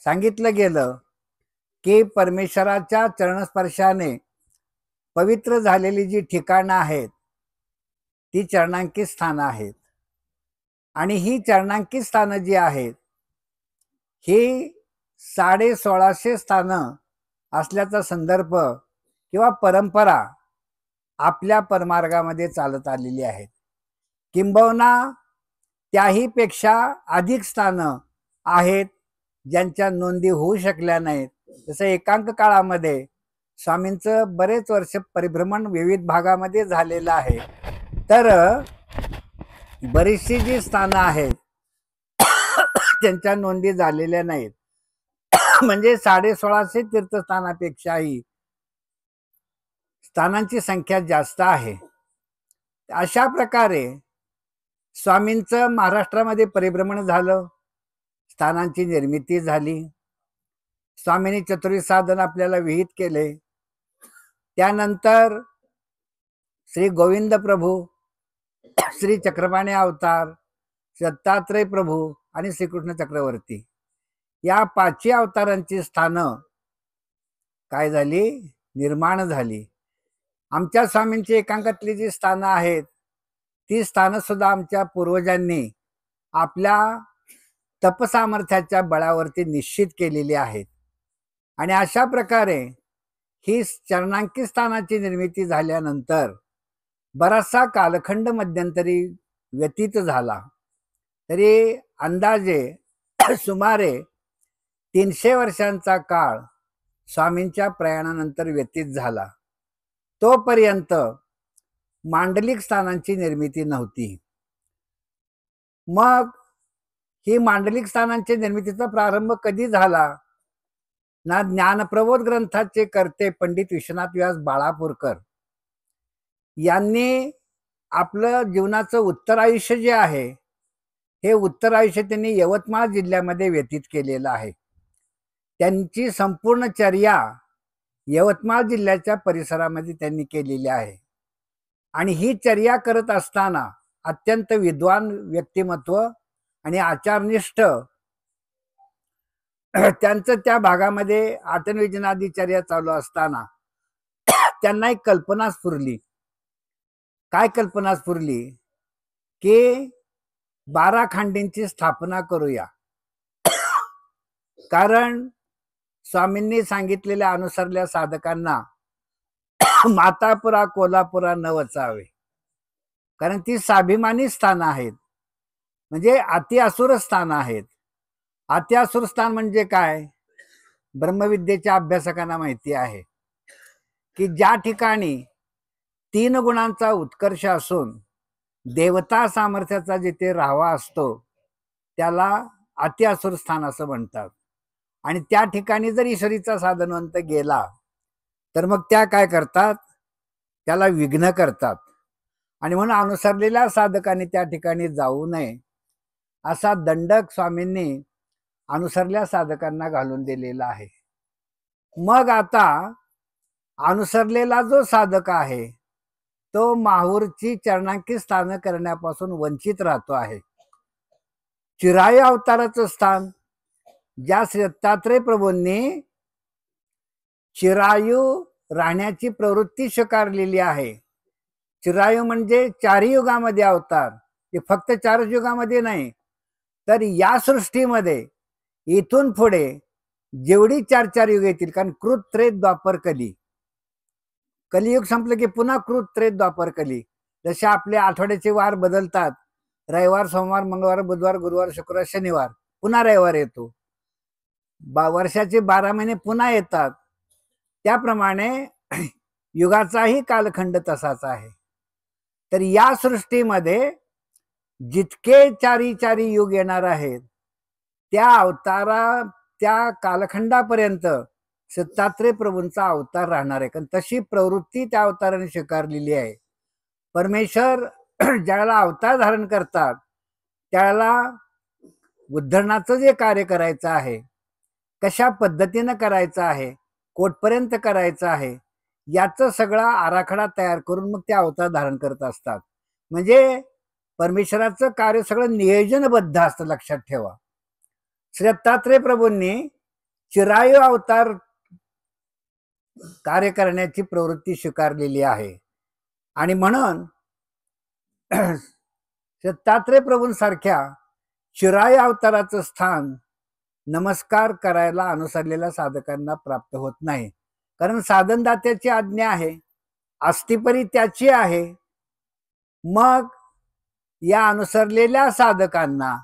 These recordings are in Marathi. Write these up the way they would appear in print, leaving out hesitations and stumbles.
सांगितलं गेलं की परमेश्वराच्या चरणस्पर्शाने पवित्र झालेली जी ठिकाणं आहेत ती चरणांकित स्थानं आहेत. आणि ही चरणांकित स्थानं जी आहेत ही 1650 स्थानं असल्याचा संदर्भ किंवा परंपरा आपल्या परमार्गामध्ये चालत आलेली आहे. किंबहुना त्याही पेक्षा अधिक स्थानं आहेत ज्यांच्या नोंदी होऊ शकल्या नाहीत. जसं एकांक काळामध्ये स्वामींचं बरेच वर्ष परिभ्रमण विविध भागामध्ये झालेलं आहे. तर बरीचशी जी स्थानं आहेत त्यांच्या नोंदी झालेल्या नाहीत. म्हणजे 1650 तीर्थस्थानापेक्षाही स्थानांची संख्या जास्त आहे. अशा प्रकारे स्वामींचं महाराष्ट्रामध्ये परिभ्रमण झालं, स्थानांची निर्मिती झाली. स्वामींनी चतुर्विध साधन आपल्याला विहित केले. त्यानंतर श्री गोविंद प्रभू, श्री चक्रपाणी अवतार, दत्तात्रय प्रभू आणि श्रीकृष्ण चक्रवर्ती या 5 अवतारांची स्थानं काय झाली, निर्माण झाली. आमच्या स्वामींची एकांकातली जी स्थानं आहेत ती स्थानं सुद्धा आमच्या पूर्वजांनी आपल्या तपसामर्थ्याच्या बळावरती निश्चित केलेली आहेत. आणि अशा प्रकारे ही चरणांकित स्थानाची निर्मिती झाल्यानंतर बराचसा कालखंड मध्यंतरी व्यतीत झाला. तरी अंदाजे सुमारे 300 वर्षांचा काळ स्वामींच्या प्रयाणानंतर व्यतीत झाला. तोपर्यंत मांडलिक स्थानांची निर्मिती नव्हती. मग ही मांडलिक स्थानांच्या निर्मितीचा प्रारंभ कधी झाला ना, ज्ञानप्रबोध ग्रंथाचे कर्ते पंडित विश्वनाथ व्यास बाळापूरकर यांनी आपलं जीवनाचं उत्तर आयुष्य जे आहे हे उत्तर आयुष्य त्यांनी यवतमाळ जिल्ह्यामध्ये व्यतीत केलेलं आहे. त्यांची संपूर्ण चर्या यवतमाळ जिल्ह्याच्या परिसरामध्ये त्यांनी केलेली आहे. आणि ही चर्या करत असताना अत्यंत विद्वान व्यक्तिमत्व आणि आचारनिष्ठ त्यांचं त्या भागामध्ये आटनविजनादी चर्या चालू असताना त्यांना एक कल्पना स्फुरली. काय कल्पना स्फुरली की 12 खांडींची स्थापना करूया. कारण स्वामींनी सांगितलेल्या अनुसरल्या साधकांना मातापुरा कोल्हापुरा न वचावे, कारण ती स्वाभिमानी स्थानं आहेत, म्हणजे अति असुर स्थान आहेत. अति असुर स्थान म्हणजे काय, ब्रह्मविद्येच्या अभ्यासकांना माहिती आहे की ज्या ठिकाणी 3 गुणांचा उत्कर्ष असून देवता सामर्थ्याचा जिथे राहावा असतो त्याला अति असुर स्थान असं म्हणतात. आणि त्या ठिकाणी जर ईश्वरीचा साधनवंत गेला तर मग त्या काय करतात, त्याला विघ्न करतात. आणि म्हणून अनुसरलेल्या साधकांनी त्या ठिकाणी जाऊ नये असा दंडक स्वामींनी अनुसरल्या साधकांना घालून दिलेला आहे. मग आता अनुसरलेला जो साधक आहे तो माहूरची चरणांकित स्थानं करण्यापासून वंचित राहतो आहे. चिरायू अवताराचं स्थान ज्या श्री दत्तात्रय प्रभूंनी चिरायू राहण्याची प्रवृत्ती स्वीकारलेली आहे. चिरायू म्हणजे 4 युगामध्ये अवतार, ते फक्त 4 युगामध्ये नाही, तर या सृष्टीमध्ये इथून पुढे जेवढी 4 युग येतील, कारण कृत त्रेत द्वापर कली, कलियुग संपलं की पुन्हा कृत त्रेत द्वापर कली. जसे आपले आठवड्याचे वार बदलतात, रविवार, सोमवार, मंगळवार, बुधवार, गुरुवार, शुक्रवार, शनिवार, पुन्हा रविवार येतो, वर्षाचे 12 महिने पुन्हा येतात, त्याप्रमाणे युगाचाही कालखंड तसाच आहे. तर या सृष्टीमध्ये जितके 4 युग येणार आहेत त्या कालखंडापर्यंत दत्तात्रय प्रभूंचा अवतार राहणार आहे. कारण तशी प्रवृत्ती त्या अवताराने स्वीकारलेली आहे. परमेश्वर ज्याला अवतार धारण करतात त्याला उद्धरणाचं जे कार्य करायचं आहे, कशा पद्धतीनं करायचं आहे, कोटपर्यंत करायचं आहे, याचं सगळा आराखडा तयार करून मग ते अवतार धारण करत असतात. म्हणजे परमेश्वराचं कार्य सगळं नियोजनबद्ध असतं, लक्षात ठेवा. श्री दत्तात्रय प्रभूंनी चिरायू अवतार कार्य करण्याची प्रवृत्ती स्वीकारलेली आहे. आणि म्हणून दत्तात्रय प्रभूंसारख्या चिरायू अवताराचं स्थान नमस्कार करायला अनुसरलेल्या साधकांना प्राप्त होत नाही. कारण साधनदात्याची आज्ञा आहे, अस्तिपरी त्याची आहे. मग या अनुसरलेल्या साधकांना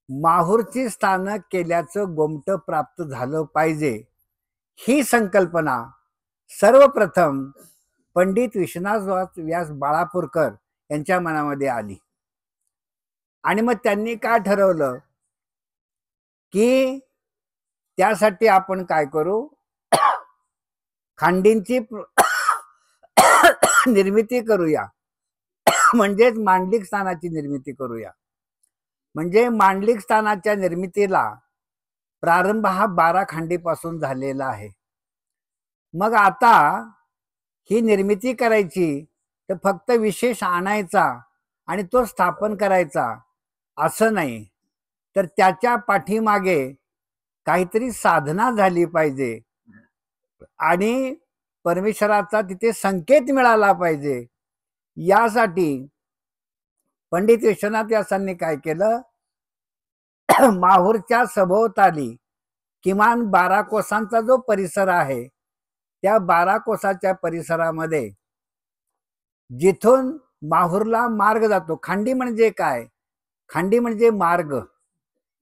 माहूरची स्थानक केल्याचं गोमट प्राप्त झालं पाहिजे, ही संकल्पना सर्वप्रथम पंडित विश्वनाथ व्यास बाळापूरकर यांच्या मनामध्ये आली. आणि मग त्यांनी काय ठरवलं की त्यासाठी आपण काय करू, खांडींची निर्मिती करूया, म्हणजेच मांडलिक स्थानाची निर्मिती करूया. म्हणजे मांडलिक स्थानाच्या निर्मितीला प्रारंभ हा 12 खांडीपासून झालेला आहे. मग आता ही निर्मिती करायची तर फक्त विशेष आणायचा आणि तो स्थापन करायचा असं नाही, तर त्याच्या पाठीमागे काहीतरी साधना झाली पाहिजे आणि परमेश्वराचा तिथे संकेत मिळाला पाहिजे. यासाठी पंडित विश्वनाथ व्यासांनी काय केलं, माहूरच्या सभोवताली किमान 12 कोसांचा जो परिसर आहे, त्या 12 कोसाच्या परिसरामध्ये जिथून माहूरला मार्ग जातो, खांडी म्हणजे काय, खांडी म्हणजे मार्ग.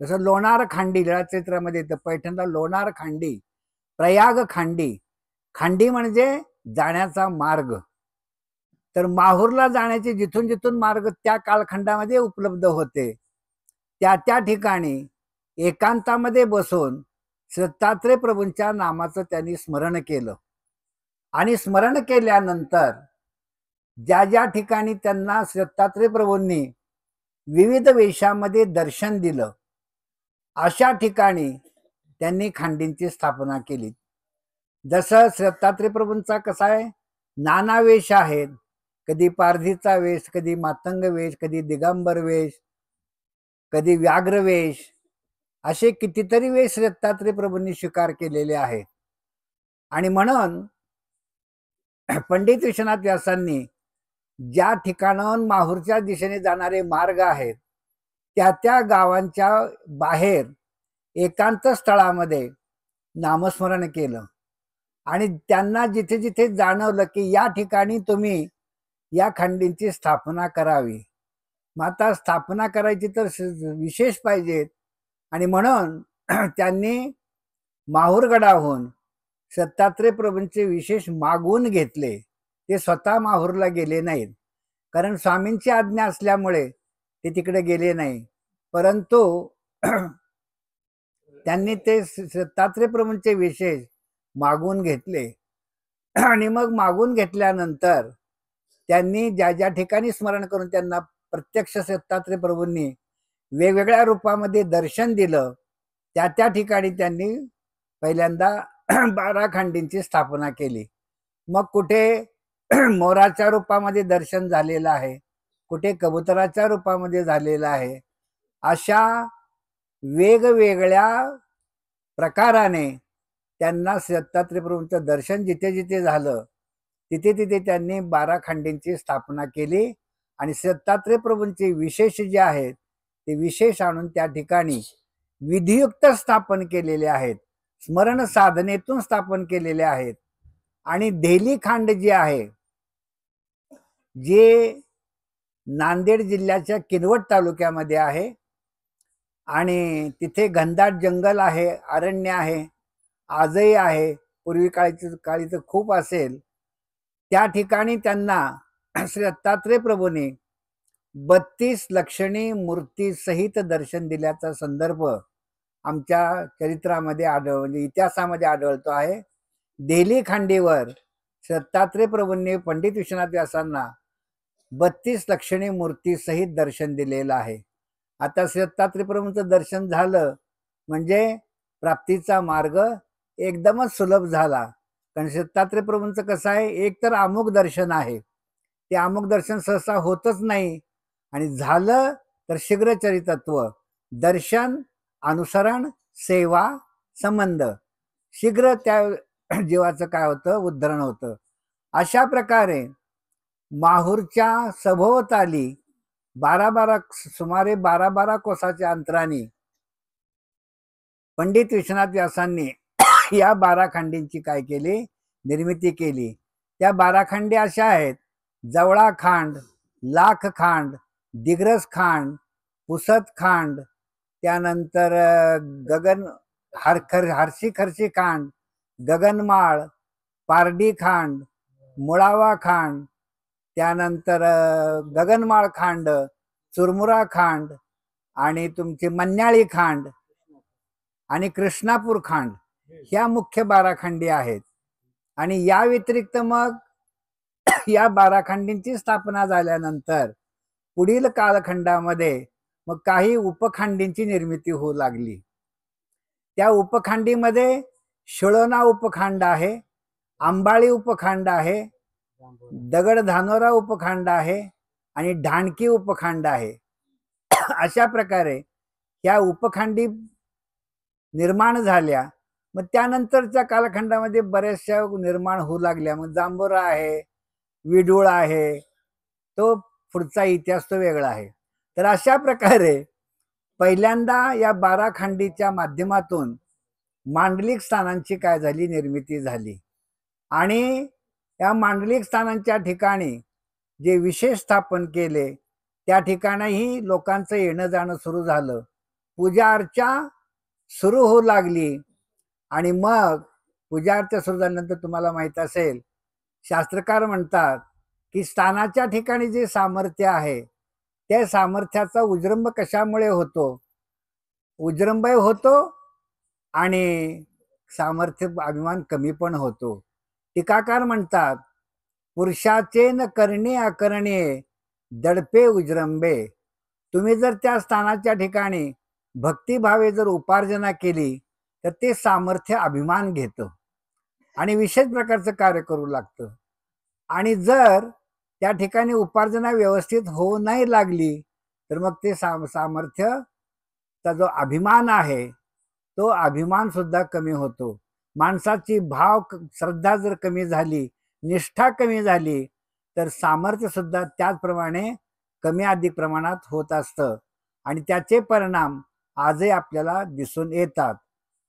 जसं लोणार खांडी लीळा चैत्रामध्ये येतं, पैठणला लोणार खांडी, प्रयाग खांडी. खांडी म्हणजे जाण्याचा मार्ग. तर माहूरला जाण्याचे जिथून जिथून मार्ग त्या कालखंडामध्ये उपलब्ध होते, त्या ठिकाणी एकांतामध्ये बसून दत्तात्रय प्रभूंच्या नामाचं त्यांनी स्मरण केलं. आणि स्मरण केल्यानंतर ज्या ज्या ठिकाणी त्यांना दत्तात्रय प्रभूंनी विविध वेशामध्ये दर्शन दिलं, अशा ठिकाणी त्यांनी खांडींची स्थापना केली. जसं दत्तात्रय प्रभूंचा कसा आहे, नाना वेश आहेत, कधी पारधीचा वेश, कधी मातंग वेश, कधी दिगंबर वेश, कधी व्याघ्र वेश, असे कितीतरी वेश दत्तात्रय प्रभूंनी स्वीकार केलेले आहेत. आणि म्हणून पंडित विश्वनाथ व्यासांनी ज्या ठिकाणाहून माहूरच्या दिशेने जाणारे मार्ग आहेत, त्या गावांच्या बाहेर एकांत स्थळामध्ये नामस्मरण केलं. आणि त्यांना जिथे जिथे जाणवलं की या ठिकाणी तुम्ही या खांडींची स्थापना करावी, मग आता स्थापना करायची तर विशेष पाहिजेत. आणि म्हणून त्यांनी माहूरगडाहून दत्तात्रय प्रभूंचे विशेष मागून घेतले. ते स्वतः माहूरला गेले नाहीत, कारण स्वामींची आज्ञा असल्यामुळे ते तिकडे गेले नाही. परंतु त्यांनी ते दत्तात्रय प्रभूंचे विशेष मागून घेतले. आणि मग मागून घेतल्यानंतर त्यांनी ज्या ज्या ठिकाणी स्मरण करून त्यांना प्रत्यक्ष दत्तात्रय प्रभूंनी वेगवेगळ्या रूपामध्ये दर्शन दिलं, त्या ठिकाणी त्यांनी पहिल्यांदा 12 खांडींची स्थापना केली. मग कुठे मोराच्या रूपामध्ये दर्शन झालेलं आहे, कुठे कबुतराच्या रूपामध्ये झालेलं आहे. अशा वेगवेगळ्या प्रकाराने त्यांना दत्तात्रय प्रभूंचं दर्शन जिथे जिथे झालं, तिथे तिथे त्यांनी 12 खांडींची स्थापना केली. आणि दत्तात्रय प्रभूंचे विशेष जे आहेत ते विशेष आणून त्या ठिकाणी विधियुक्त स्थापन केलेले आहेत, स्मरण साधनेतून स्थापन केलेले आहेत. आणि देली खांड जे आहे, जे नांदेड जिल्ह्याच्या किनवट तालुक्यामध्ये आहे, आणि तिथे घनदाट जंगल आहे, अरण्य आहे, आजही आहे, पूर्वी काळी तर खूप असेल. त्या ठिकाणी त्यांना श्री दत्तात्रय प्रभूंनी 32 लक्षणी मूर्ती सहित दर्शन दिल्याचा संदर्भ आमच्या चरित्रामध्ये म्हणजे इतिहासामध्ये आढळतो आहे. देली खांडीवर दत्तात्रय प्रभूंनी पंडित विश्वनाथ व्यासांना 32 लक्षणी मूर्ती सहित दर्शन दिलेलं आहे. आता दत्तात्रय प्रभूंचं दर्शन झालं म्हणजे प्राप्तीचा मार्ग एकदमच सुलभ झाला. कारण दत्तात्रय प्रभूंचं कसं आहे, एक तर अमुक दर्शन आहे, ते अमुक दर्शन सहसा होतच नाही, आणि झालं तर शीघ्र चरितत्व, दर्शन, अनुसरण, सेवा, संबंध, शीघ्र त्या जीवाचं काय होतं, उद्धरण होतं. अशा प्रकारे माहूरच्या सभोवताली सुमारे 12 कोसाच्या अंतराने पंडित विश्वनाथ व्यासांनी या 12 खांडींची काय केली, निर्मिती केली. त्या 12 खांडी अशा आहेत: जवळा खांड, लाख खांड, दिग्रस खांड, पुसत खांड, त्यानंतर गगन हरशी खर्शी खांड, गगनमाळ, पारडी खांड, मुळावा खांड, त्यानंतर गगनमाळ खांड, चुरमुरा खांड आणि तुमची मन्याळी खांड आणि कृष्णापूर खांड, ह्या मुख्य 12 खांडी आहेत. आणि या व्यतिरिक्त मग या 12 खांडींची स्थापना झाल्यानंतर पुढील कालखंडामध्ये मग काही उपखांडींची निर्मिती होऊ लागली. त्या उपखांडीमध्ये शिळोना उपखांड आहे, आंबाळी उपखांड आहे, दगड धानोरा उपखांड आहे आणि ढाणकी उपखांड आहे. अशा प्रकारे या उपखांडी निर्माण झाल्या. मग त्यानंतरच्या कालखंडामध्ये बऱ्याचशा निर्माण होऊ लागल्या. मग जांभोरा आहे, विडूळ आहे, तो पुढचा इतिहास तो वेगळा आहे. तर अशा प्रकारे पहिल्यांदा या 12 खांडीच्या माध्यमातून मांडलिक स्थानांची काय झाली, निर्मिती झाली. आणि या मांडलिक स्थानांच्या ठिकाणी जे विशेष स्थापन केले त्या ठिकाणीही लोकांचं येणं जाणं सुरू झालं, पूजा अर्चा सुरू होऊ लागली. आणि मग पूजा अर्चा सुरू झाल्यानंतर तुम्हाला माहित असेल, शास्त्रकार म्हणतात की स्थानाच्या ठिकाणी जे सामर्थ्य आहे त्या सामर्थ्याचा उजृंभ कशामुळे होतो, उजृंभ होतो आणि सामर्थ्य अभिमान कमी पण होतो. टीकाकार म्हणतात, पुरुषाचे न करणे अकरणे दडपे उजृंभे. तुम्ही जर त्या स्थानाच्या ठिकाणी भक्तिभावे जर उपार्जना केली तर ते सामर्थ्य अभिमान घेतं आणि विशेष प्रकारचं कार्य करू लागतं. आणि जर त्या ठिकाणी उपार्जना व्यवस्थित होऊ नाही लागली तर मग ते सामर्थ्यचा जो अभिमान आहे तो अभिमान सुद्धा कमी होतो. माणसाची भाव श्रद्धा जर कमी झाली, निष्ठा कमी झाली तर सामर्थ्य सुद्धा त्याचप्रमाणे कमी अधिक प्रमाणात होत असतं आणि त्याचे परिणाम आजही आपल्याला दिसून येतात.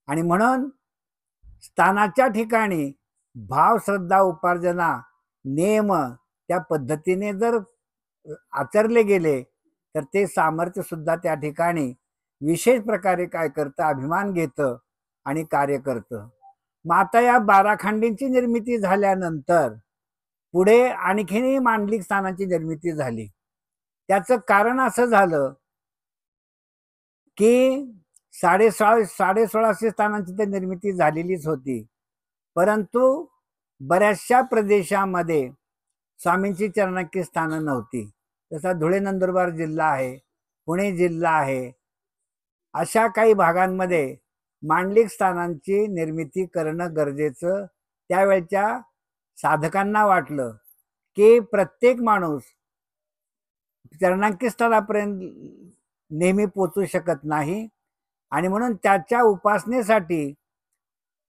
आणि म्हणून स्थानाच्या ठिकाणी भाव श्रद्धा उपार्जना नेम त्या पद्धतीने जर आचरले गेले तर ते सामर्थ्य सुद्धा त्या ठिकाणी विशेष प्रकारे काय करतं, अभिमान घेतं आणि कार्य करतं. मग आता या 12 खांडींची निर्मिती झाल्यानंतर पुढे आणखीनही मांडलिक स्थानाची निर्मिती झाली. त्याचं कारण असं झालं की 1650 स्थानांची तर निर्मिती झालेलीच होती, परंतु बऱ्याचशा प्रदेशामध्ये स्वामींची चरणांकित स्थानं नव्हती. जसा धुळे नंदुरबार जिल्हा आहे, पुणे जिल्हा आहे, अशा काही भागांमध्ये मांडलिक स्थानांची निर्मिती करणं गरजेचं त्यावेळच्या साधकांना वाटलं की प्रत्येक माणूस चरणांकित स्थळापर्यंत नेहमी पोचू शकत नाही आणि म्हणून त्याच्या उपासनेसाठी,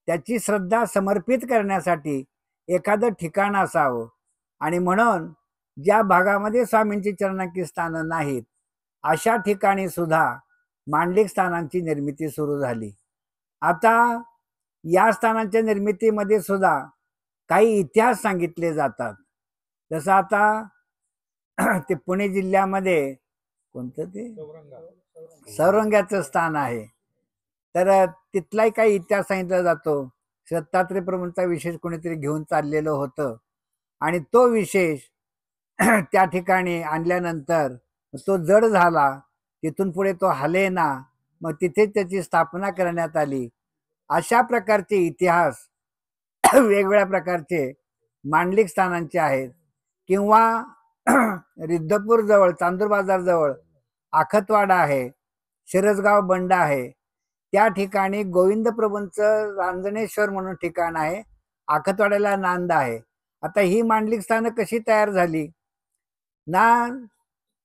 त्याची श्रद्धा समर्पित करण्यासाठी एखादं ठिकाण असावं. आणि म्हणून ज्या भागामध्ये स्वामींची चरणांकित स्थानं नाहीत अशा ठिकाणी सुद्धा मांडलिक स्थानांची निर्मिती सुरू झाली. आता या स्थानांच्या निर्मितीमध्ये सुद्धा काही इतिहास सांगितले जातात. जसं आता ते पुणे जिल्ह्यामध्ये कोणतं ते सौरंग्याचं स्थान आहे, तर तिथलाही काही इतिहास सांगितला जातो. दत्तात्रय प्रभूंचा विशेष कोणीतरी घेऊन चाललेलं होतं आणि तो विशेष त्या ठिकाणी आणल्यानंतर तो जड झाला, तिथून पुढे तो हलेना, मग तिथे त्याची स्थापना करण्यात आली. अशा प्रकारचे इतिहास वेगवेगळ्या प्रकारचे मांडलिक स्थानांचे आहेत. किंवा रिद्धपूर जवळ, चांदूर बाजार जवळ आखतवाडा आहे, शिरसगाव बंड आहे, त्या ठिकाणी गोविंद प्रभूंचं रांजणेश्वर म्हणून ठिकाण आहे, आखतवाड्याला नांद आहे. आता ही मांडलिक स्थानं कशी तयार झाली ना,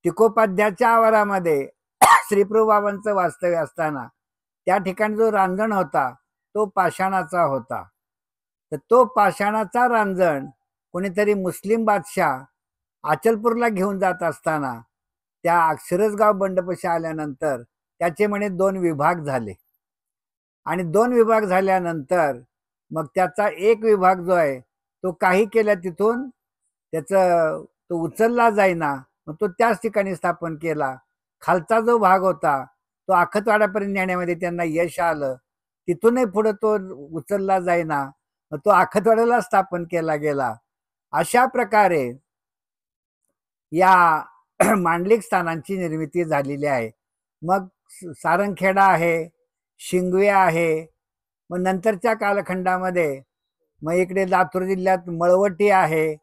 टिकोपाध्याच्या आवारामध्ये श्रीप्रभू बाबांचं वास्तव्य असताना त्या ठिकाणी जो रांजण होता तो पाषाणाचा होता. तर तो पाषाणाचा रांजण कोणीतरी मुस्लिम बादशाह अचलपूरला घेऊन जात असताना त्या अक्षरसगाव बंडपशी आल्यानंतर त्याचे म्हणे 2 विभाग झाले. आणि 2 विभाग झाल्यानंतर मग त्याचा एक विभाग जो आहे तो काही केल्या तिथून त्याचं तो उचलला जाईना, मग तो त्याच ठिकाणी स्थापन केला. खालचा जो भाग होता तो आखतवाड्यापर्यंत नेण्यामध्ये त्यांना यश आलं. तिथूनही पुढे तो उचलला जाईना, मग तो आखतवाड्याला स्थापन केला गेला. अशा प्रकारे या मांडलिक स्थानांची निर्मिती झालेली आहे. मग सारंगखेडा आहे, शिंगवे आहे, मग नंतरच्या कालखंडामध्ये मग इकडे लातूर जिल्ह्यात मळवटी आहे,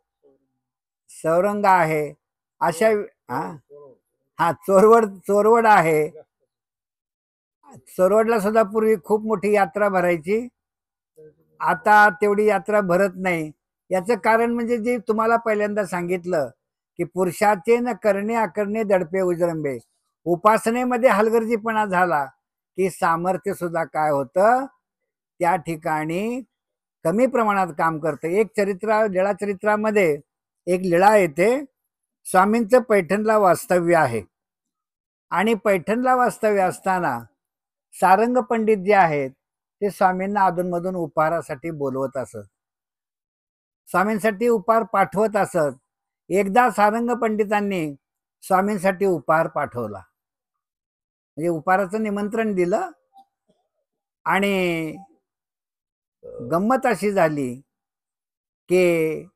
सौरंगा आहे. अशा हा चोरवड आहे. चोरवडला सुद्धा पूर्वी खूप मोठी यात्रा भरायची. आता तेवढी यात्रा भरत नाही. याचं कारण म्हणजे जे तुम्हाला पहिल्यांदा सांगितलं की पुरुषाचे न करणे अकरणे दडपे उजरंबे. उपासनेमध्ये हलगर्जीपणा झाला की सामर्थ्य सुद्धा काय होतं त्या ठिकाणी कमी प्रमाणात काम करतं. एक लीळा चरित्रामध्ये एक लीळा येते. स्वामींचं पैठणला वास्तव्य आहे आणि पैठणला वास्तव्य असताना सारंग पंडित जे आहेत ते स्वामींना अधूनमधून उपहारासाठी बोलवत असत, स्वामींसाठी उपहार पाठवत असत. एकदा सारंग पंडितांनी स्वामींसाठी उपहार पाठवला, म्हणजे उपहाराचं निमंत्रण दिलं. आणि गंमत अशी झाली की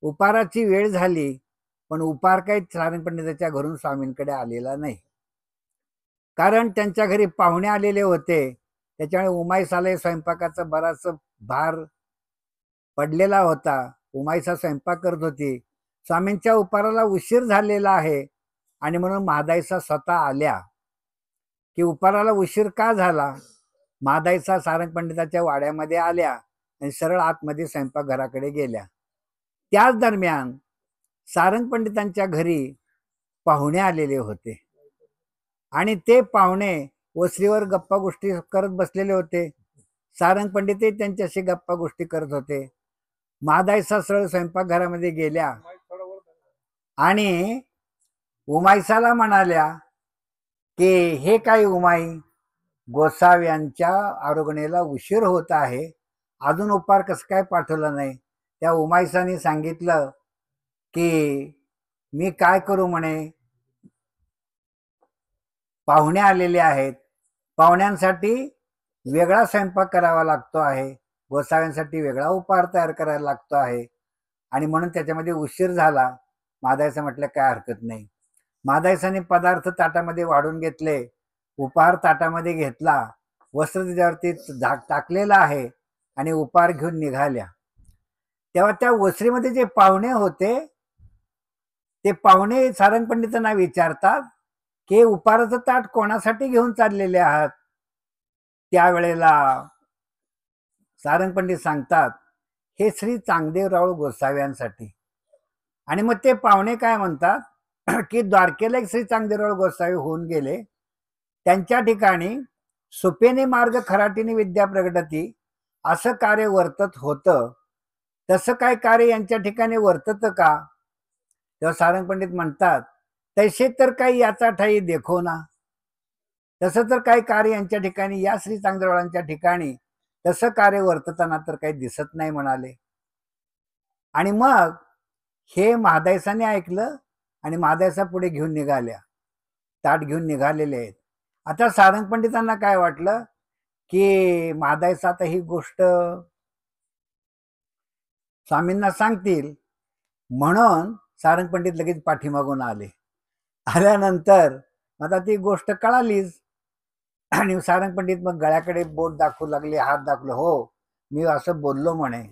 उपहाराची वेळ झाली पण उपहार काही सारंग पंडिताच्या घरून स्वामींकडे आलेला नाही. कारण त्यांच्या घरी पाहुणे आलेले होते, त्याच्यामुळे उमाईसाला स्वयंपाकाचा बराच भार पडलेला होता. उमाईसा स्वयंपाक करत होती. स्वामींच्या उपहाराला उशीर झालेला आहे आणि म्हणून महादाईसा स्वतः आल्या की उपहाराला उशीर का झाला. महादाईसा सारंग पंडिताच्या वाड्यामध्ये आल्या आणि सरळ आतमध्ये स्वयंपाकघराकडे गेल्या. त्याच दरम्यान सारंग पंडितांच्या घरी पाहुणे आलेले होते आणि ते पाहुणे ओसरीवर गप्पा गोष्टी करत बसलेले होते. सारंग पंडितही त्यांच्याशी गप्पा गोष्टी करत होते. महादाईसा सरळ स्वयंपाकघरामध्ये गेल्या आणि उमाईसाला म्हणाल्या की हे काय उमाई, गोसाव्यांच्या आरोगणेला उशीर होत आहे, अजून उपहार कसं काय पाठवला नाही. त्या उमाईसाने सांगितलं की मी काय करू म्हणे, पाहुणे आलेले आहेत, पाहुण्यांसाठी वेगळा स्वयंपाक करावा लागतो आहे, गोसाव्यांसाठी वेगळा उपहार तयार करायला लागतो आहे आणि म्हणून त्याच्यामध्ये उशीर झाला. महादाईसा म्हटलं काय हरकत नाही. महादाईसाने पदार्थ ताटामध्ये वाढून घेतले, उपहार ताटामध्ये घेतला, वस्त्र त्याच्यावरती टाकलेला आहे आणि उपहार घेऊन निघाल्या. तेव्हा त्या वस्त्रीमध्ये जे पाहुणे होते ते पाहुणे सारंग पंडितांना विचारतात की उपहाराचं ताट कोणासाठी घेऊन चाललेले आहात. त्यावेळेला सारंग पंडित सांगतात हे श्री चांगदेवराव गोसाव्यांसाठी. आणि मग ते पाहुणे काय म्हणतात की द्वारकेला एक श्री चांगदेवराव गोसावी होऊन गेले, त्यांच्या ठिकाणी सुपेने मार्ग खराटीने विद्या प्रगटती असं कार्य वर्तत होतं, तसं काय कार्य यांच्या ठिकाणी वर्तत का. तेव्हा सारंग पंडित म्हणतात तसे तर काही याचा ठाई देखो ना. तसं तर काही कार्य यांच्या ठिकाणी या श्री चांगदेवरावांच्या ठिकाणी तसं कार्य वर्तताना तर काही दिसत नाही म्हणाले. आणि मग हे महादाईसाने ऐकलं आणि महादाईसा पुढे घेऊन निघाल्या, ताट घेऊन निघालेले आहेत. आता सारंग पंडितांना काय वाटलं की महादाईसा आता ही गोष्ट स्वामींना सांगतील, म्हणून सारंग पंडित लगेच पाठीमागून आले. आल्यानंतर आता ती गोष्ट कळालीच आणि सारंग पंडित मग गळ्याकडे बोट दाखवू लागले, हात दाखवले, हो मी असं बोललो म्हणे.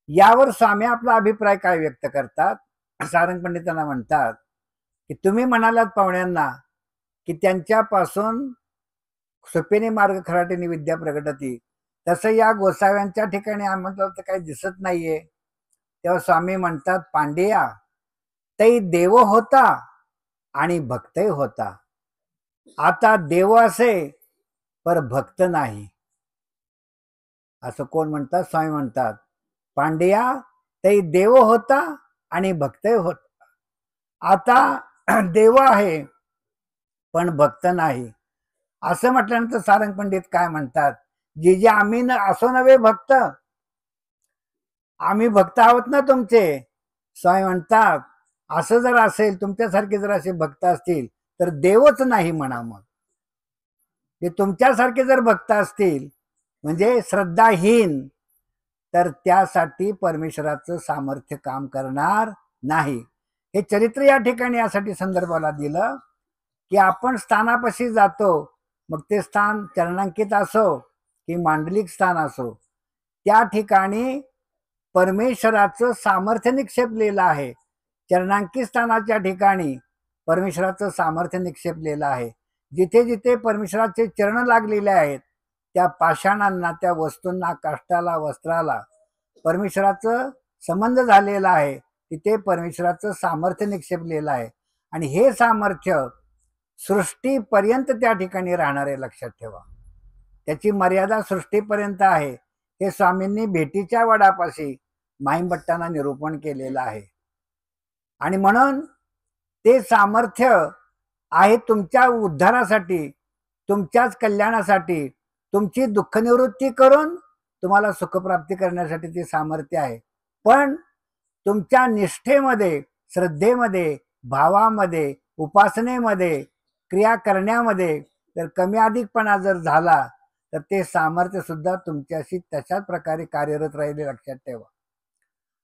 यावर स्वामी आपला अभिप्राय काय व्यक्त करतात. सारंग पंडितांना म्हणतात की तुम्ही म्हणालात पाहुण्यांना की त्यांच्यापासून सुपेने मार्ग खराटीने विद्या प्रगटती, तसं या गोसाव्यांच्या ठिकाणी आम्हाला तर काही दिसत नाहीये. तेव्हा स्वामी म्हणतात पांडेया तै देव होता आणि भक्तही होता. आता देव असे पर भक्त नाही. असं कोण म्हणतात? स्वामी म्हणतात, पांड्या ते देव होता आणि भक्त होता. आता देव आहे पण भक्त नाही. असं म्हटल्यानंतर सारंग पंडित काय म्हणतात, जे जे आम्ही असो नव्हे भक्त, आम्ही भक्त आहोत ना तुमचे. स्वामी म्हणतात, असं जर असेल, तुमच्यासारखे जर असे भक्त असतील तर देवच नाही म्हणा. मग ते तुमच्यासारखे जर भक्त असतील म्हणजे श्रद्धाहीन, तर त्यासाठी परमेश्वराचं सामर्थ्य काम करणार नाही. हे चरित्र या ठिकाणी यासाठी संदर्भाला दिलं की आपण स्थानापाशी जातो, मग ते स्थान चरणांकित असो की मांडलिक स्थान असो, त्या ठिकाणी परमेश्वराचं सामर्थ्य निक्षेपलेलं आहे. चरणांकित स्थानाच्या ठिकाणी परमेश्वराचं सामर्थ्य निक्षेपलेलं आहे. जिथे जिथे परमेश्वराचे चरण लागलेले आहेत, त्या पाषाणांना, त्या वस्तूंना, काष्टाला, वस्त्राला परमेश्वराचं संबंध झालेला आहे. तिथे परमेश्वराचं सामर्थ्य निक्षेपलेलं आहे. आणि हे सामर्थ्य सृष्टीपर्यंत त्या ठिकाणी राहणार आहे, लक्षात ठेवा. त्याची मर्यादा सृष्टीपर्यंत आहे. हे स्वामींनी भेटीच्या वडापाशी माहीमभट्टांना निरूपण केलेलं आहे. आणि म्हणून ते सामर्थ्य आहे तुमच्या उद्धारासाठी, तुमच्याच कल्याणासाठी, तुमची दुःखनिवृत्ती करून तुम्हाला सुखप्राप्ती करण्यासाठी ते सामर्थ्य आहे. पण तुमच्या निष्ठेमध्ये, श्रद्धेमध्ये, भावामध्ये, उपासनेमध्ये, क्रिया करण्यामध्ये जर कमी अधिकपणा जर झाला तर ते सामर्थ्य सुद्धा तुमच्याशी तशाच प्रकारे कार्यरत राहिले, लक्षात ठेवा.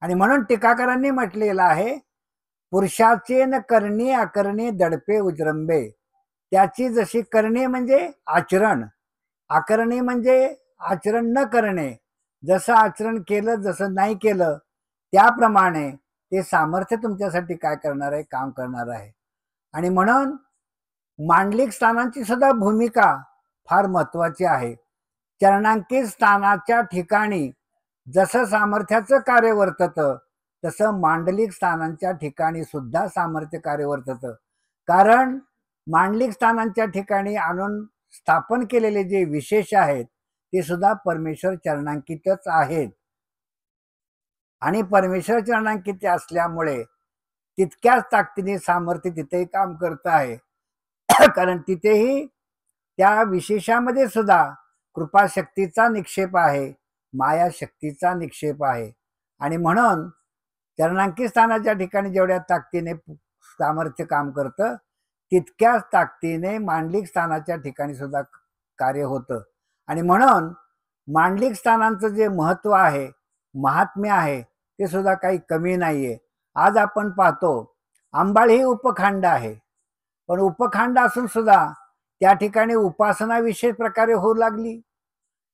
आणि म्हणून टीकाकारांनी म्हटलेलं आहे, पुरुषाचे न करणे अकरणे दडपे उजरंबे. त्याची जशी करणे म्हणजे आचरण, आकरणे म्हणजे आचरण न करणे. जसं आचरण केलं, जसं नाही केलं, त्याप्रमाणे ते सामर्थ्य तुमच्यासाठी काय करणार आहे? काम करणार आहे. आणि म्हणून मांडलिक स्थानांची सुद्धा भूमिका फार महत्वाची आहे. चरणांकित स्थानाच्या ठिकाणी जसं सामर्थ्याचं कार्य वर्ततं, तसं मांडलिक स्थानांच्या ठिकाणी सुद्धा सामर्थ्य कार्य वर्ततं. कारण मांडलिक स्थानांच्या ठिकाणी आणून स्थापन केलेले जे विशेष आहेत ते सुद्धा परमेश्वर चरणांकितच आहेत. आणि परमेश्वर चरणांकित असल्यामुळे तितक्याच ताकदीने सामर्थ्य तिथेही काम करत आहे. कारण तिथेही त्या विशेषामध्ये सुद्धा कृपाशक्तीचा निक्षेप आहे, माया शक्तीचा निक्षेप आहे. आणि म्हणून चरणांकित स्थानाच्या ठिकाणी जेवढ्या ताकदीने सामर्थ्य काम करतं, तितक्याच ताकदीने मांडलिक स्थानाच्या ठिकाणी सुद्धा कार्य होतं. आणि म्हणून मांडलिक स्थानांचं जे महत्व आहे, महात्म्य आहे, ते सुद्धा काही कमी नाहीये. आज आपण पाहतो अंबाळी ही उपखंड आहे, पण उपखंड असून सुद्धा त्या ठिकाणी उपासना विशेष प्रकारे होऊ लागली,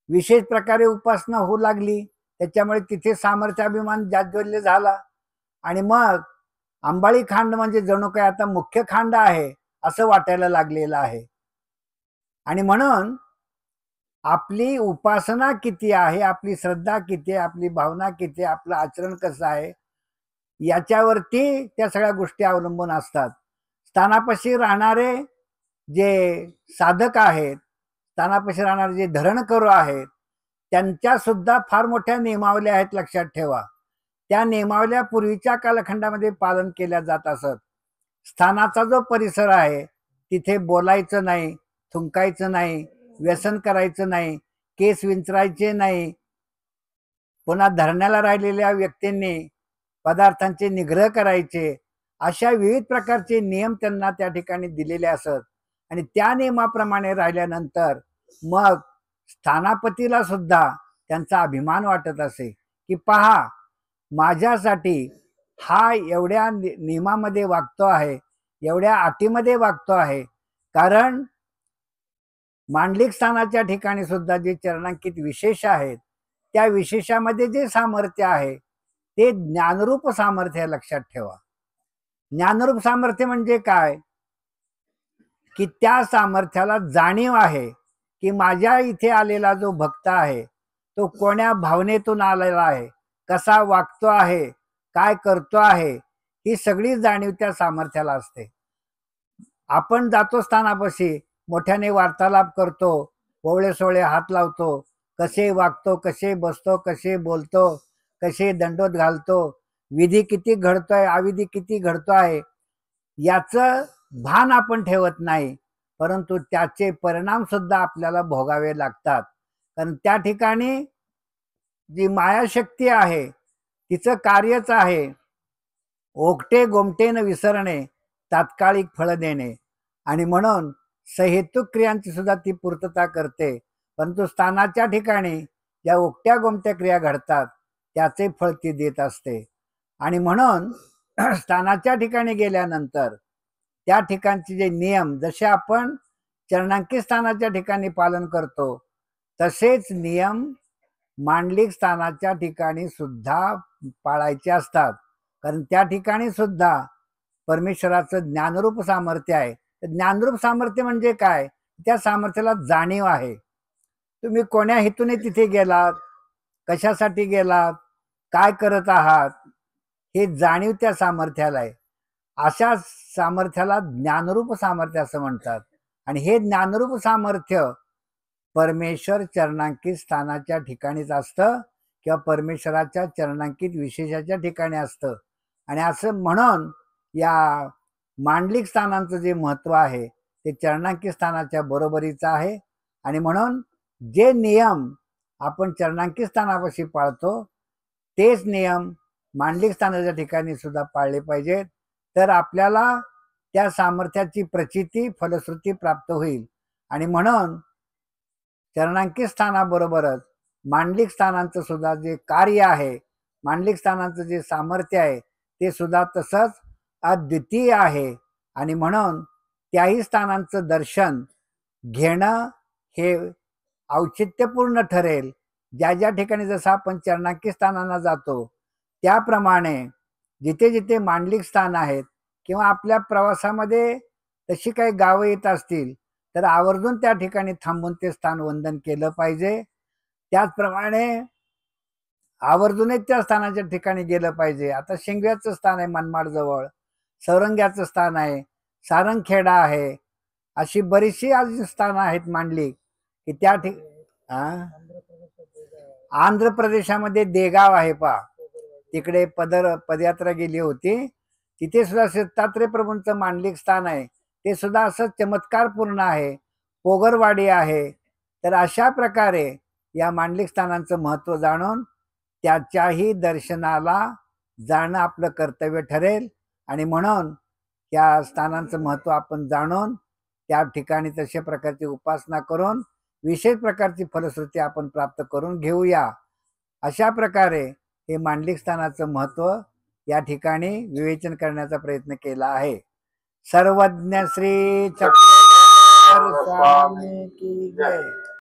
विशेष प्रकारे उपासना होऊ लागली. त्याच्यामुळे तिथे सामर्थ्याभिमान जाज्वल्य झाला. आणि मग अंबाळी खांड म्हणजे जणू काय आता मुख्य खांड आहे असं वाटायला लागलेलं आहे. आणि म्हणून आपली उपासना किती आहे, आपली श्रद्धा किती आहे, आपली भावना किती आहे, आपलं आचरण कसं आहे, याच्यावरती त्या सगळ्या गोष्टी अवलंबून असतात. स्थानापाशी राहणारे जे साधक आहेत, स्थानापाशी राहणारे जे धरणकरू आहेत, त्यांच्या सुद्धा फार मोठ्या नियमावल्या आहेत, लक्षात ठेवा. त्या नियमावल्या पूर्वीच्या कालखंडामध्ये पालन केल्या जात असत. स्थानाचा जो परिसर आहे तिथे बोलायचं नाही, थुंकायचं नाही, व्यसन करायचं नाही, केस विंचरायचे नाही. पुन्हा धरण्याला राहिलेल्या व्यक्तींनी पदार्थांचे निग्रह करायचे. अशा विविध प्रकारचे नियम त्यांना त्या ठिकाणी दिलेले असत. आणि त्या नियमाप्रमाणे राहिल्यानंतर मग स्थानापतीला सुद्धा त्यांचा अभिमान वाटत असे की पहा, माझ्यासाठी हा एवढ्या नियमामध्ये वागतो आहे, एवढ्या अटीमध्ये वागतो आहे. कारण मांडलिक स्थानाच्या ठिकाणी सुद्धा जे चरणांकित विशेष आहेत, त्या विशेषामध्ये जे सामर्थ्य आहे ते ज्ञानरूप सामर्थ्य, लक्षात ठेवा. ज्ञानरूप सामर्थ्य म्हणजे काय? की त्या सामर्थ्याला जाणीव आहे की माझ्या इथे आलेला जो भक्त आहे तो कोण्या भावनेतून आलेला आहे, कसा वागतो आहे, काय करतो आहे, ही सगळी जाणीव त्या सामर्थ्याला असते. आपण जातो स्थानापाशी, मोठ्याने वार्तालाप करतो, ओवळे सोळे हात लावतो, कसे वागतो, कसे बसतो, कसे बोलतो, कसे दंडोत घालतो, विधी किती घडतोय, अविधी किती घडतोय, याचं भान आपण ठेवत नाही. परंतु त्याचे परिणाम सुद्धा आपल्याला भोगावे लागतात. कारण त्या ठिकाणी जी मायाशक्ती आहे तिचं कार्यच आहे ओगटे गोमटे न विसरणे, तात्कालिक फळ देणे. आणि म्हणून सहेतुक क्रियांची सुद्धा ती पूर्तता करते. परंतु स्थानाच्या ठिकाणी ज्या ओगट्या गोमट्या क्रिया घडतात त्याचे फळ ती देत असते. आणि म्हणून स्थानाच्या ठिकाणी गेल्यानंतर त्या ठिकाणचे जे नियम जसे आपण चरणांकित स्थानाच्या ठिकाणी पालन करतो तसेच नियम मांडलिक स्थानाच्या ठिकाणी सुद्धा पाळायचे असतात. कारण त्या ठिकाणी सुद्धा परमेश्वराचं ज्ञानरूप सामर्थ्य आहे. ज्ञानरूप सामर्थ्य म्हणजे काय? त्या सामर्थ्याला जाणीव आहे. तुम्ही कोण्या हेतूने तिथे गेलात, कशासाठी गेलात, काय करत आहात, हे जाणीव त्या सामर्थ्याला आहे. अशा सामर्थ्याला ज्ञानरूप सामर्थ्य असं म्हणतात. आणि हे ज्ञानरूप सामर्थ्य परमेश्वर चरणांकित स्थानाच्या ठिकाणीच असतं किंवा परमेश्वराच्या चरणांकित विशेषाच्या ठिकाणी असतं. आणि असं म्हणून या मांडलिक स्थानांचं जे महत्व आहे ते चरणांकित स्थानाच्या बरोबरीचं आहे. आणि म्हणून जे नियम आपण चरणांकित स्थानापाशी पाळतो तेच नियम मांडलिक स्थानाच्या ठिकाणी सुद्धा पाळले पाहिजेत. तर आपल्याला त्या सामर्थ्याची प्रचिती फलश्रुती प्राप्त होईल. आणि म्हणून चरणांकित स्थानाबरोबरच मांडलिक स्थानांचं सुद्धा जे कार्य आहे, मांडलिक स्थानांचं जे सामर्थ्य आहे ते सुद्धा तसंच अद्वितीय आहे. आणि म्हणून त्याही स्थानांचं दर्शन घेणं हे औचित्यपूर्ण ठरेल. ज्या ज्या ठिकाणी जसं आपण चरणांकित स्थानांना जातो त्याप्रमाणे जिथे जिथे मांडलिक स्थान आहेत किंवा आपल्या प्रवासामध्ये तशी काही गावं येत असतील तर आवर्जून त्या ठिकाणी थांबून ते स्थान वंदन केलं पाहिजे. त्याचप्रमाणे आवर्जूनच त्या स्थानाच्या ठिकाणी गेलं पाहिजे. आता शिंगव्याचं स्थान आहे मनमाड जवळ, सौरंग्याचं स्थान आहे, सारंगखेडा आहे, अशी बरीचशी आज स्थानं आहेत मांडलिक की त्या आंध्र प्रदेशामध्ये देगाव आहे पा, तिकडे पदयात्रा गेली होती. तिथे सुद्धा दत्तात्रय प्रभूंचं मांडलिक स्थान आहे. ते सुद्धा असं चमत्कारपूर्ण आहे. पोगरवाडी आहे. तर अशा प्रकारे या मांडलिक स्थानांचं महत्व जाणून त्याच्याही दर्शनाला जाणं आपलं कर्तव्य ठरेल. आणि म्हणून या स्थानांचं महत्व आपण जाणून त्या ठिकाणी तशा प्रकारची उपासना करून विशेष प्रकारची फलश्रुती आपण प्राप्त करून घेऊया. अशा प्रकारे हे मांडलिक स्थानाचं महत्व या ठिकाणी विवेचन करण्याचा प्रयत्न केला आहे. सर्वज्ञ श्री चक्रधर स्वामी की जय.